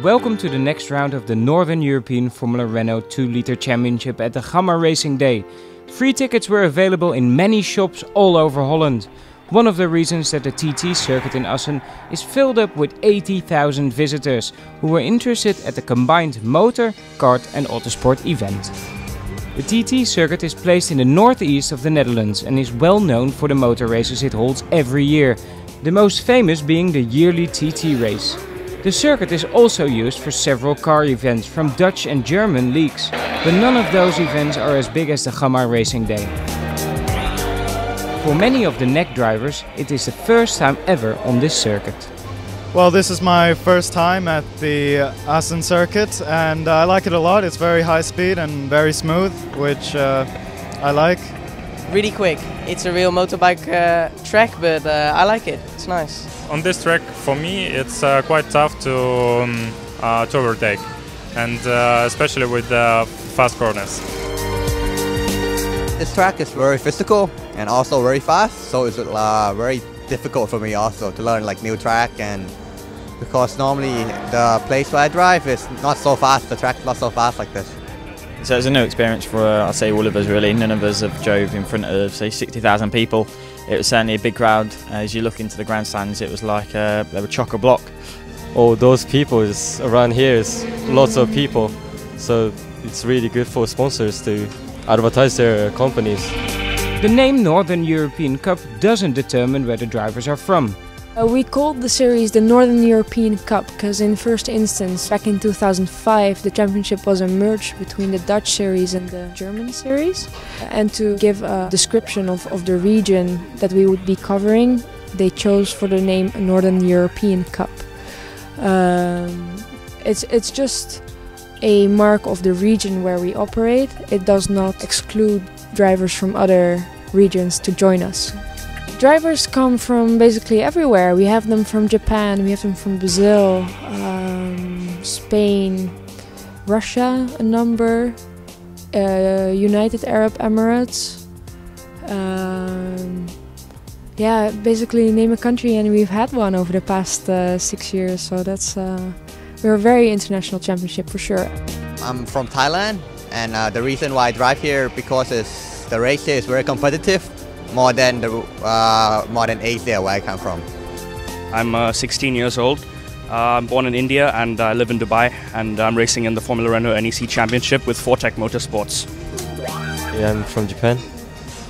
Welcome to the next round of the Northern European Formula Renault 2-liter Championship at the Gamma Racing Day. Free tickets were available in many shops all over Holland. One of the reasons that the TT circuit in Assen is filled up with 80,000 visitors who were interested at the combined motor, kart and autosport event. The TT circuit is placed in the northeast of the Netherlands and is well known for the motor races it holds every year, the most famous being the yearly TT race. The circuit is also used for several car events from Dutch and German leagues, but none of those events are as big as the Gamma Racing Day. For many of the NEC drivers, it is the first time ever on this circuit. Well, this is my first time at the Assen circuit and I like it a lot. It's very high speed and very smooth, which I like. Really quick. It's a real motorbike track, but I like it. It's nice. On this track, for me, it's quite tough to overtake, and especially with the fast corners. This track is very physical and also very fast, so it's very difficult for me also to learn like new track, and because normally the place where I drive is not so fast, the track's not so fast like this. So it's a new experience for, I'd say, all of us really. None of us have drove in front of, say, 60,000 people. It was certainly a big crowd. As you look into the grandstands, it was like they were chock-a-block. All those people around here is lots of people, so it's really good for sponsors to advertise their companies. The name Northern European Cup doesn't determine where the drivers are from. We called the series the Northern European Cup because in first instance, back in 2005, the championship was a merge between the Dutch series and the German series. And to give a description of the region that we would be covering, they chose for the name Northern European Cup. It's just a mark of the region where we operate. It does not exclude drivers from other regions to join us. Drivers come from basically everywhere. We have them from Japan, we have them from Brazil, Spain, Russia, a number, United Arab Emirates. Yeah, basically name a country and we've had one over the past 6 years. So that's we're a very international championship for sure. I'm from Thailand, and the reason why I drive here because the race here is very competitive. More than Asia where I come from. I'm 16 years old. I'm born in India and I live in Dubai, and I'm racing in the Formula Renault NEC Championship with Fortec Motorsports. Yeah, I'm from Japan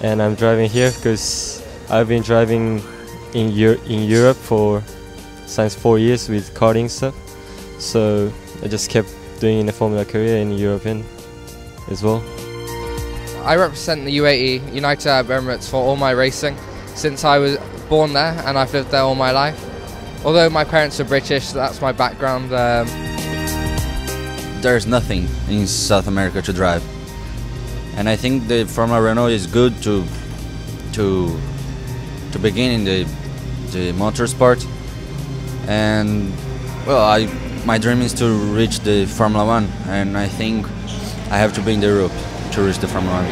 and I'm driving here because I've been driving in Europe since 4 years with karting stuff. So I just kept doing the Formula career in European as well. I represent the UAE, United Arab Emirates, for all my racing since I was born there, and I've lived there all my life. Although my parents are British, that's my background. There's nothing in South America to drive, and I think the Formula Renault is good to begin in the motorsport. And well, my dream is to reach the Formula 1, and I think I have to be in the Europe to reach the Formula 1.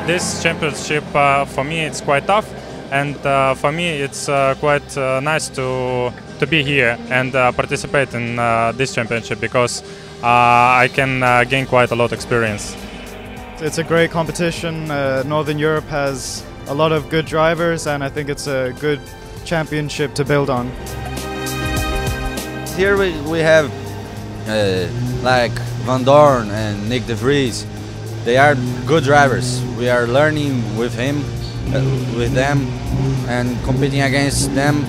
This championship for me it's quite tough, and for me it's quite nice to be here and participate in this championship because I can gain quite a lot of experience. It's a great competition. Northern Europe has a lot of good drivers and I think it's a good championship to build on. Here we have like Van Dorn and Nick de Vries. They are good drivers. We are learning with them, and competing against them.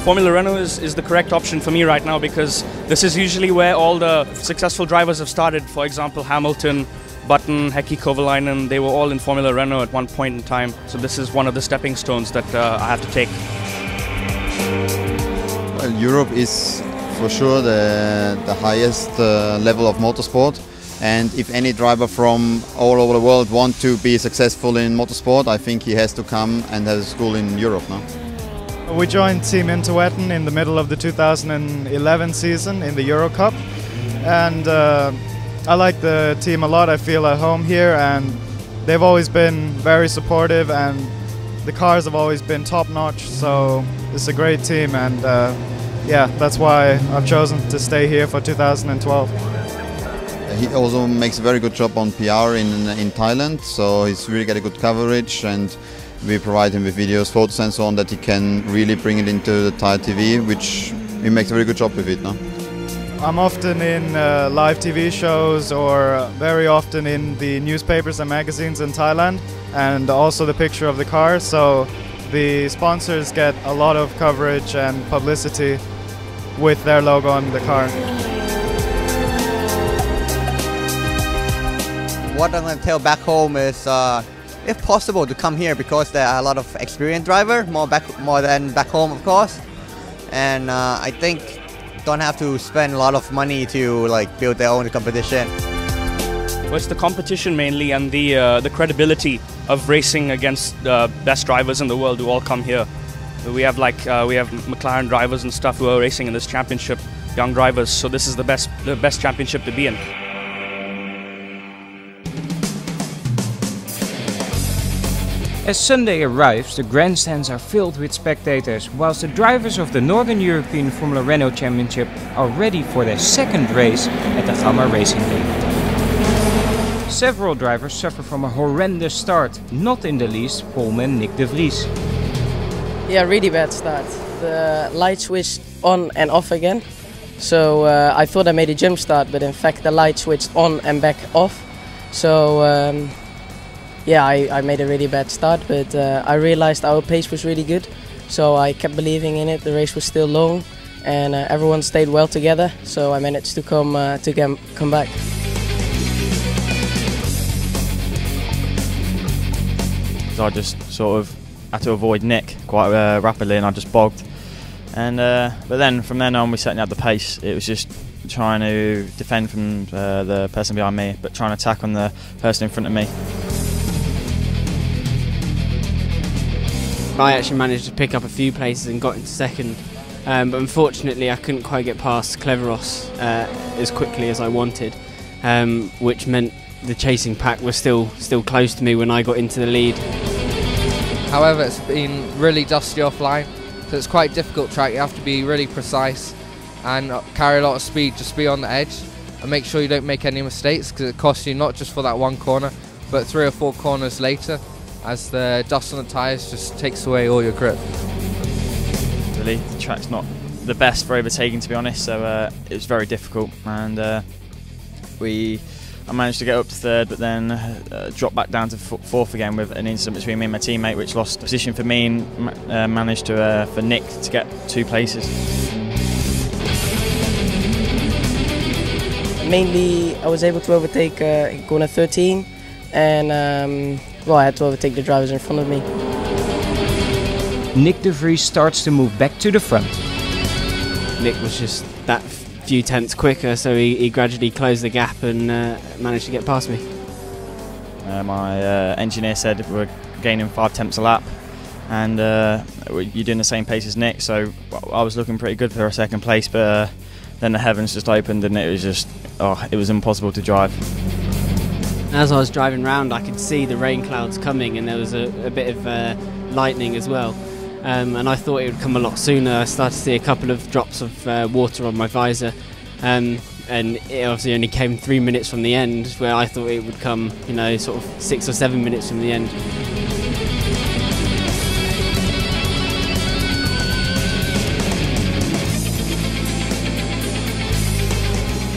Formula Renault is the correct option for me right now because this is usually where all the successful drivers have started. For example, Hamilton, Button, Heikki Kovalainen, they were all in Formula Renault at one point in time. So this is one of the stepping stones that I have to take. Well, Europe is for sure the highest level of motorsport, and if any driver from all over the world want to be successful in motorsport, I think he has to come and have a school in Europe now. We joined Team Interwetten in the middle of the 2011 season in the Euro Cup, and I like the team a lot. I feel at home here and they've always been very supportive, and the cars have always been top-notch, so it's a great team, and yeah, that's why I've chosen to stay here for 2012. He also makes a very good job on PR in Thailand, so he's really getting good coverage, and we provide him with videos, photos and so on, that he can really bring it into the Thai TV, which he makes a very good job with it now. I'm often in live TV shows, or very often in the newspapers and magazines in Thailand, and also the picture of the car, so the sponsors get a lot of coverage and publicity with their logo on the car. What I'm going to tell back home is, if possible, to come here, because there are a lot of experienced drivers, more than back home, of course. And I think don't have to spend a lot of money to build their own competition. Well, it's the competition mainly, and the credibility of racing against the best drivers in the world who all come here. We have McLaren drivers and stuff who are racing in this championship, young drivers. So this is the best championship to be in. As Sunday arrives, the grandstands are filled with spectators, whilst the drivers of the Northern European Formula Renault Championship are ready for their second race at the Gamma Racing Day. Several drivers suffer from a horrendous start, not in the least poleman Nick de Vries. Yeah, really bad start. The light switched on and off again, so I thought I made a jump start, but in fact the light switched on and back off. So yeah, I made a really bad start, but I realized our pace was really good, so I kept believing in it. The race was still long, and everyone stayed well together, so I managed to come back. So I just sort of had to avoid Nick quite rapidly, and I just bogged. And but then from then on, we setting up the pace. It was just trying to defend from the person behind me, but trying to attack on the person in front of me. I actually managed to pick up a few places and got into second, but unfortunately I couldn't quite get past Cleveros as quickly as I wanted, which meant the chasing pack was still close to me when I got into the lead. However, it's been really dusty offline, so it's quite a difficult track. You have to be really precise and carry a lot of speed, just be on the edge and make sure you don't make any mistakes, because it costs you not just for that one corner, but 3 or 4 corners later, as the dust on the tyres just takes away all your grip. Really, the track's not the best for overtaking, to be honest, so it was very difficult, and I managed to get up to third, but then dropped back down to fourth again with an incident between me and my teammate, which lost position for me and managed for Nick to get 2 places. Mainly, I was able to overtake corner 13, and well, I had to overtake the drivers in front of me. Nick de Vries starts to move back to the front. Nick was just that few tenths quicker, so he gradually closed the gap and managed to get past me. My engineer said we're gaining 5 tenths a lap, and you're doing the same pace as Nick, so I was looking pretty good for a second place, but then the heavens just opened and it was just, it was impossible to drive. As I was driving round, I could see the rain clouds coming, and there was a bit of lightning as well. And I thought it would come a lot sooner. I started to see a couple of drops of water on my visor, and it obviously only came 3 minutes from the end, where I thought it would come, you know, sort of 6 or 7 minutes from the end.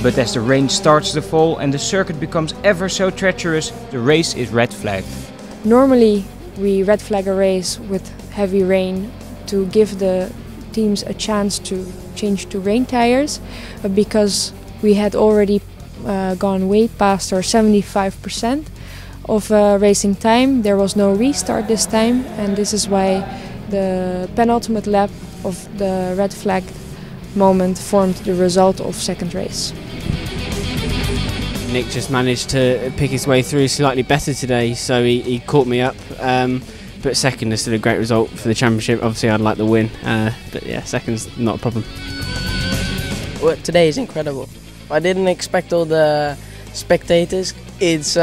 But as the rain starts to fall and the circuit becomes ever so treacherous, the race is red flagged. Normally we red flag a race with heavy rain to give the teams a chance to change to rain tires, but because we had already gone way past our 75% of racing time, there was no restart this time, and this is why the penultimate lap of the red flag moment formed the result of second race. Nick just managed to pick his way through slightly better today, so he caught me up, but second is still a great result for the championship. Obviously I'd like the win, but yeah, second's not a problem. Well, today is incredible. I didn't expect all the spectators. It's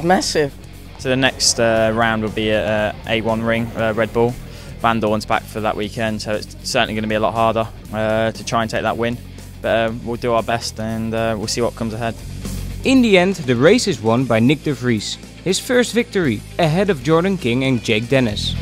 massive. So the next round will be at A1 Ring, Red Bull. Van Dorn's back for that weekend, so it's certainly going to be a lot harder to try and take that win. But we'll do our best, and we'll see what comes ahead. In the end, the race is won by Nick de Vries, his first victory, ahead of Jordan King and Jake Dennis.